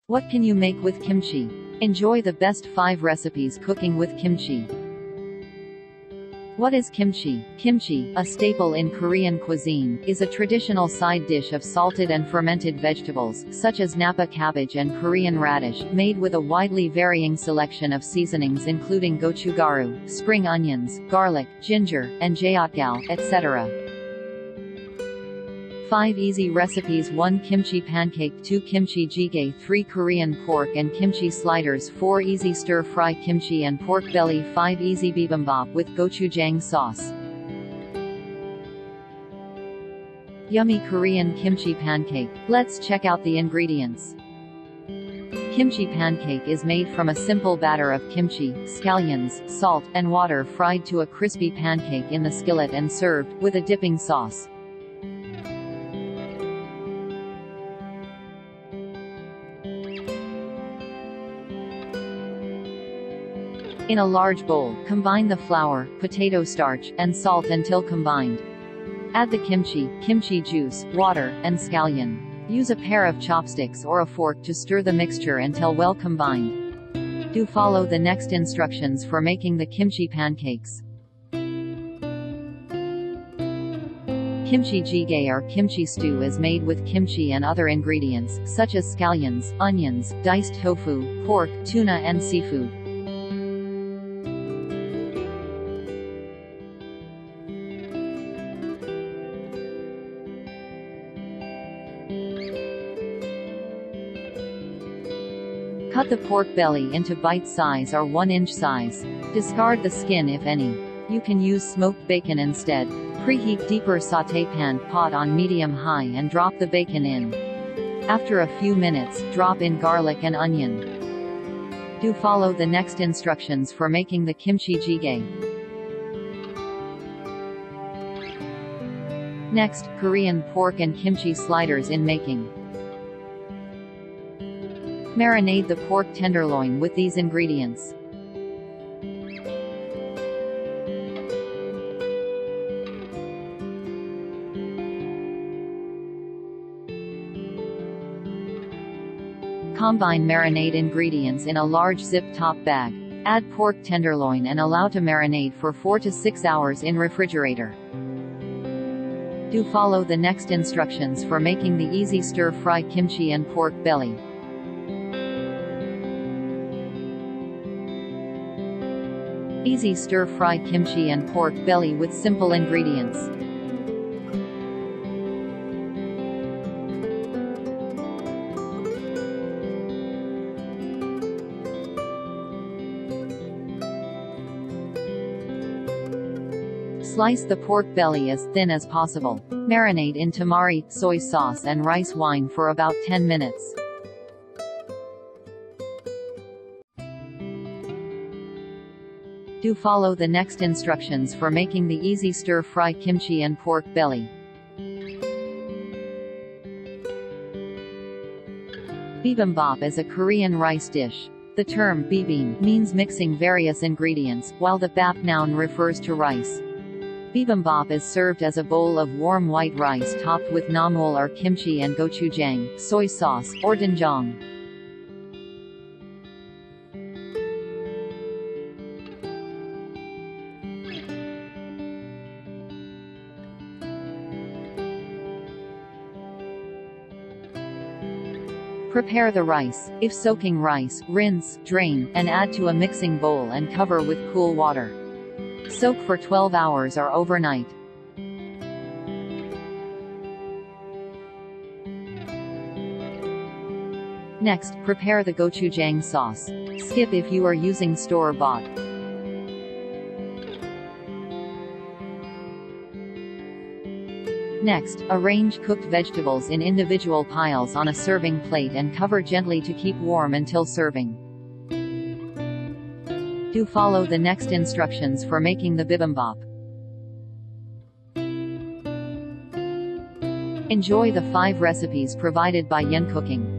What can you make with kimchi? Enjoy the best 5 recipes cooking with kimchi. What is kimchi? Kimchi, a staple in Korean cuisine, is a traditional side dish of salted and fermented vegetables, such as napa cabbage and Korean radish, made with a widely varying selection of seasonings including gochugaru, spring onions, garlic, ginger, and jeotgal, etc. 5 easy recipes: 1 kimchi pancake, 2 kimchi jjigae, 3 Korean pork and kimchi sliders, 4 easy stir-fry kimchi and pork belly, 5 easy bibimbap with gochujang sauce. Yummy Korean kimchi pancake. Let's check out the ingredients. Kimchi pancake is made from a simple batter of kimchi, scallions, salt, and water fried to a crispy pancake in the skillet and served with a dipping sauce. In a large bowl, combine the flour, potato starch, and salt until combined. Add the kimchi, kimchi juice, water, and scallion. Use a pair of chopsticks or a fork to stir the mixture until well combined. Do follow the next instructions for making the kimchi pancakes. Kimchi jjigae or kimchi stew is made with kimchi and other ingredients, such as scallions, onions, diced tofu, pork, tuna and seafood. Cut the pork belly into bite size or 1-inch size. Discard the skin if any. You can use smoked bacon instead. Preheat deeper sauté pan pot on medium-high and drop the bacon in. After a few minutes, drop in garlic and onion. Do follow the next instructions for making the kimchi jjigae. Next, Korean pork and kimchi sliders in making. Marinate the pork tenderloin with these ingredients. Combine marinade ingredients in a large zip-top bag. Add pork tenderloin and allow to marinate for 4 to 6 hours in refrigerator. Do follow the next instructions for making the easy stir-fry kimchi and pork belly. Easy stir-fry kimchi and pork belly with simple ingredients. Slice the pork belly as thin as possible. Marinate in tamari, soy sauce and rice wine for about 10 minutes. Do follow the next instructions for making the easy stir-fry kimchi and pork belly. Bibimbap is a Korean rice dish. The term bibim means mixing various ingredients, while the bap noun refers to rice. Bibimbap is served as a bowl of warm white rice topped with namul or kimchi and gochujang, soy sauce, or doenjang. Prepare the rice. If soaking rice, rinse, drain, and add to a mixing bowl and cover with cool water. Soak for 12 hours or overnight. Next, prepare the gochujang sauce. Skip if you are using store-bought. Next, arrange cooked vegetables in individual piles on a serving plate and cover gently to keep warm until serving. Do follow the next instructions for making the bibimbap. Enjoy the 5 recipes provided by Yen Cooking.